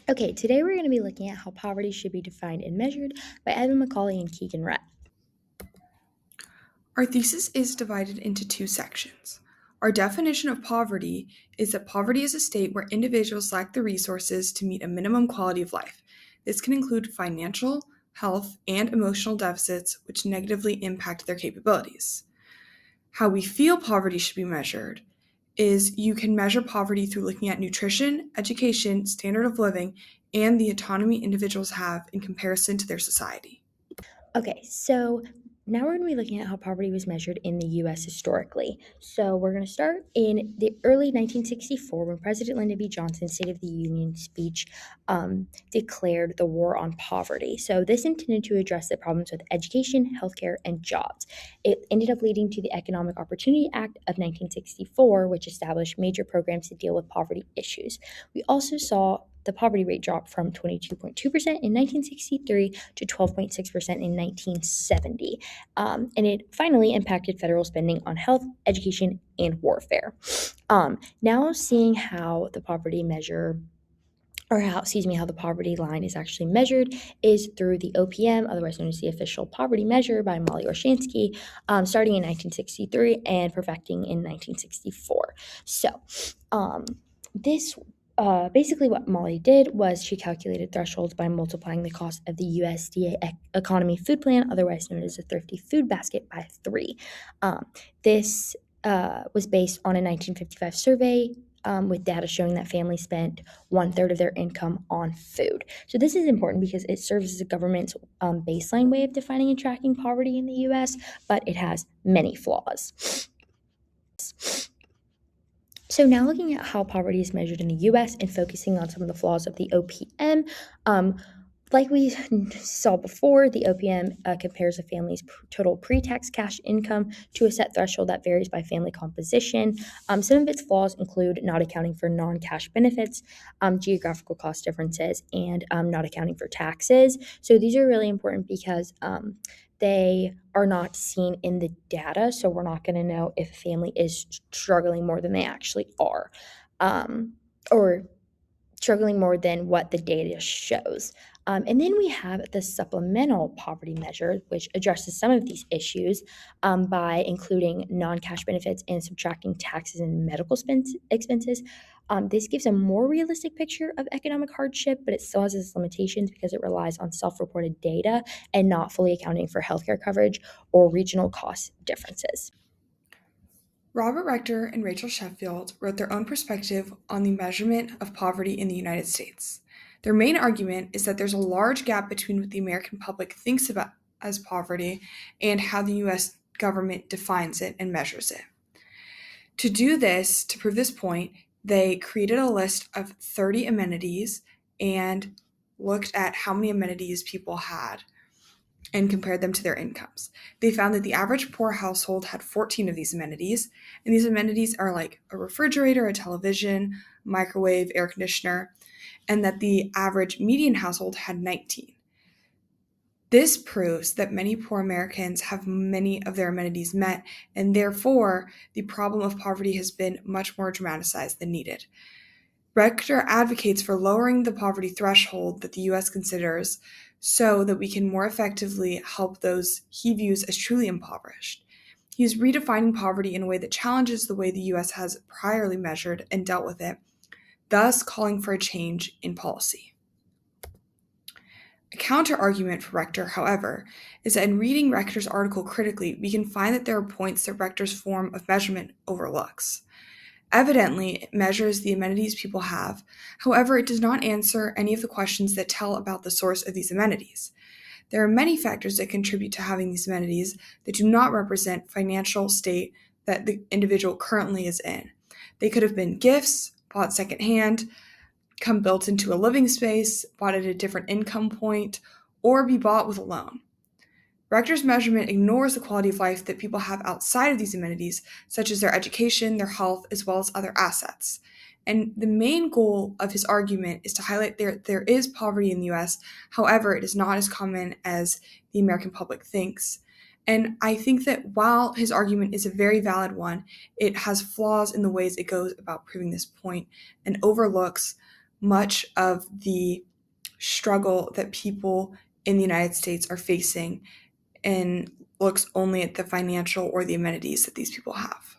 Okay, today we're going to be looking at how poverty should be defined and measured by Evan McCauley and Keegan Rett. Our thesis is divided into two sections. Our definition of poverty is that poverty is a state where individuals lack the resources to meet a minimum quality of life. This can include financial, health, and emotional deficits which negatively impact their capabilities. How we feel poverty should be measured is you can measure poverty through looking at nutrition, education, standard of living, and the autonomy individuals have in comparison to their society. Okay, so now we're going to be looking at how poverty was measured in the US historically. So we're going to start in the early 1964 when President Lyndon B. Johnson's State of the Union speech declared the war on poverty. So this intended to address the problems with education, healthcare, and jobs. It ended up leading to the Economic Opportunity Act of 1964, which established major programs to deal with poverty issues. We also saw the poverty rate dropped from 22.2% in 1963 to 12.6% in 1970. And it finally impacted federal spending on health, education, and warfare. Now seeing how the poverty measure how the poverty line is actually measured is through the OPM, otherwise known as the Official Poverty Measure by Molly Orshansky, starting in 1963 and perfecting in 1964. So, this basically what Molly did was she calculated thresholds by multiplying the cost of the USDA Economy Food Plan, otherwise known as the Thrifty Food Basket, by 3. This was based on a 1955 survey with data showing that families spent 1/3 of their income on food. So this is important because it serves as a government's baseline way of defining and tracking poverty in the U.S., but it has many flaws. So now looking at how poverty is measured in the U.S. and focusing on some of the flaws of the OPM, like we saw before, the OPM compares a family's total pre-tax cash income to a set threshold that varies by family composition. Some of its flaws include not accounting for non-cash benefits, geographical cost differences, and not accounting for taxes. So these are really important because they are not seen in the data, so we're not going to know if a family is struggling more than they actually are, or struggling more than what the data shows. And then we have the supplemental poverty measure, which addresses some of these issues by including non-cash benefits and subtracting taxes and medical expenses. This gives a more realistic picture of economic hardship, but it still has its limitations because it relies on self-reported data and not fully accounting for healthcare coverage or regional cost differences. Robert Rector and Rachel Sheffield wrote their own perspective on the measurement of poverty in the United States. Their main argument is that there's a large gap between what the American public thinks about as poverty and how the US government defines it and measures it. To prove this point, they created a list of 30 amenities and looked at how many amenities people had and compared them to their incomes. They found that the average poor household had 14 of these amenities, and these amenities are like a refrigerator, a television, microwave, air conditioner, and that the average median household had 19. This proves that many poor Americans have many of their amenities met, and therefore the problem of poverty has been much more dramatized than needed. Rector advocates for lowering the poverty threshold that the U.S. considers so that we can more effectively help those he views as truly impoverished. He is redefining poverty in a way that challenges the way the U.S. has priorly measured and dealt with it, thus calling for a change in policy. A counter-argument for Rector, however, is that in reading Rector's article critically, we can find that there are points that Rector's form of measurement overlooks. Evidently, it measures the amenities people have. However, it does not answer any of the questions that tell about the source of these amenities. There are many factors that contribute to having these amenities that do not represent financial state that the individual currently is in. They could have been gifts, bought secondhand, come built into a living space, bought at a different income point, or be bought with a loan. Rector's measurement ignores the quality of life that people have outside of these amenities, such as their education, their health, as well as other assets. And the main goal of his argument is to highlight there is poverty in the US, however, it is not as common as the American public thinks. And I think that while his argument is a very valid one, it has flaws in the ways it goes about proving this point and overlooks much of the struggle that people in the United States are facing and looks only at the financial or the amenities that these people have.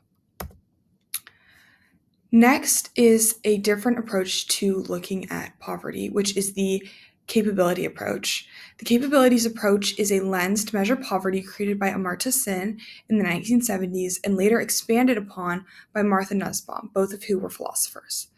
Next is a different approach to looking at poverty, which is the capability approach. The capabilities approach is a lens to measure poverty created by Amartya Sen in the 1970s and later expanded upon by Martha Nussbaum, both of who were philosophers.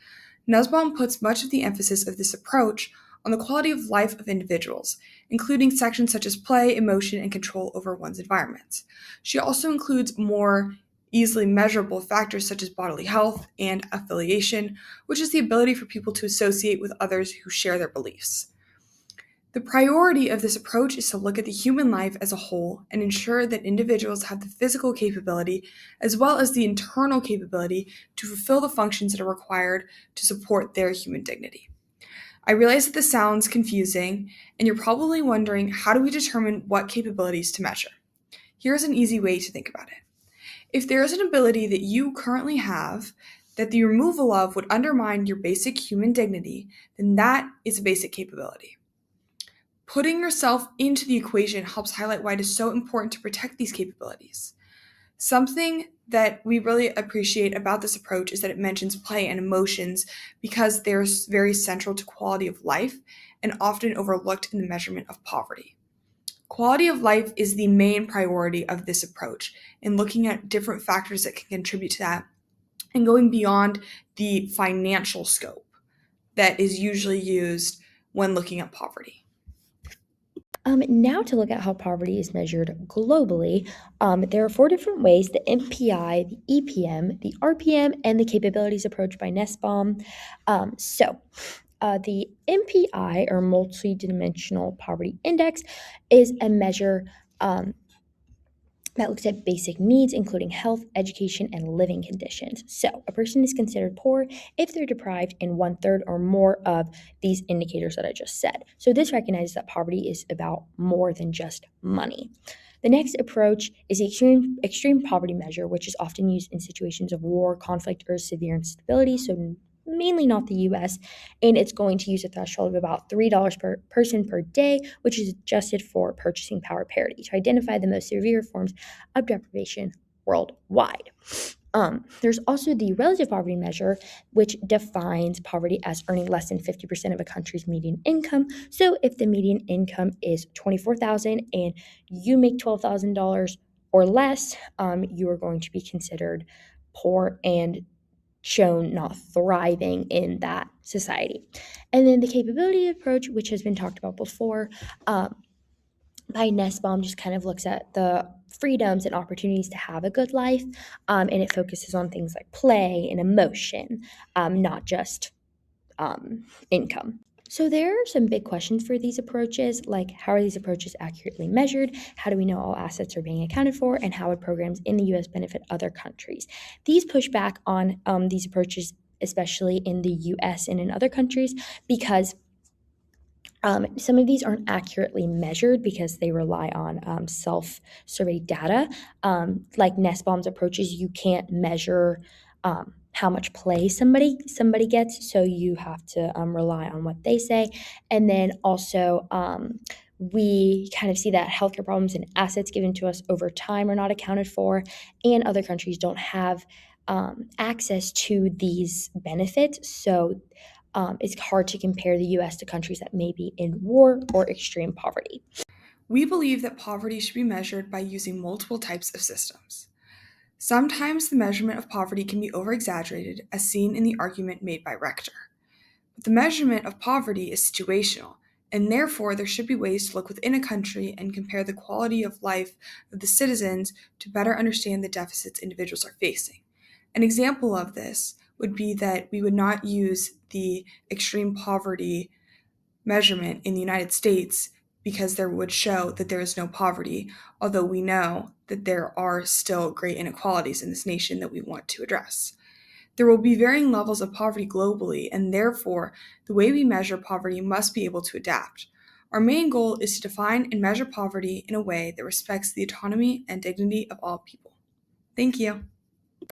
Nussbaum puts much of the emphasis of this approach on the quality of life of individuals, including sections such as play, emotion, and control over one's environment. She also includes more easily measurable factors such as bodily health and affiliation, which is the ability for people to associate with others who share their beliefs. The priority of this approach is to look at the human life as a whole and ensure that individuals have the physical capability as well as the internal capability to fulfill the functions that are required to support their human dignity. I realize that this sounds confusing, and you're probably wondering, how do we determine what capabilities to measure? Here's an easy way to think about it. If there is an ability that you currently have that the removal of would undermine your basic human dignity, then that is a basic capability. Putting yourself into the equation helps highlight why it is so important to protect these capabilities. Something that we really appreciate about this approach is that it mentions play and emotions because they're very central to quality of life and often overlooked in the measurement of poverty. Quality of life is the main priority of this approach in looking at different factors that can contribute to that and going beyond the financial scope that is usually used when looking at poverty. Now to look at how poverty is measured globally, there are 4 different ways: the MPI, the EPM, the RPM, and the capabilities approach by Nussbaum. The MPI, or multidimensional poverty index, is a measure that looks at basic needs, including health, education, and living conditions. So, a person is considered poor if they're deprived in 1/3 or more of these indicators that I just said. So, this recognizes that poverty is about more than just money. The next approach is the extreme poverty measure, which is often used in situations of war, conflict, or severe instability. So, mainly not the US, and it's going to use a threshold of about $3 per person per day, which is adjusted for purchasing power parity to identify the most severe forms of deprivation worldwide. There's also the relative poverty measure, which defines poverty as earning less than 50% of a country's median income. So if the median income is $24,000 and you make $12,000 or less, you are going to be considered poor and shown not thriving in that society. And then the capability approach, which has been talked about before, by Nussbaum, just kind of looks at the freedoms and opportunities to have a good life, and it focuses on things like play and emotion, not just income. So there are some big questions for these approaches, like how are these approaches accurately measured? How do we know all assets are being accounted for? And how would programs in the U.S. benefit other countries? These push back on these approaches, especially in the U.S. and in other countries, because some of these aren't accurately measured because they rely on self-survey data. Like Nussbaum's approaches, you can't measure how much play somebody gets, so you have to rely on what they say. And then also, we kind of see that healthcare problems and assets given to us over time are not accounted for, and other countries don't have access to these benefits. So it's hard to compare the US to countries that may be in war or extreme poverty. We believe that poverty should be measured by using multiple types of systems. Sometimes the measurement of poverty can be overexaggerated, as seen in the argument made by Rector. But the measurement of poverty is situational, and therefore there should be ways to look within a country and compare the quality of life of the citizens to better understand the deficits individuals are facing. An example of this would be that we would not use the extreme poverty measurement in the United States because there would show that there is no poverty, although we know that there are still great inequalities in this nation that we want to address. There will be varying levels of poverty globally, and therefore, the way we measure poverty must be able to adapt. Our main goal is to define and measure poverty in a way that respects the autonomy and dignity of all people. Thank you.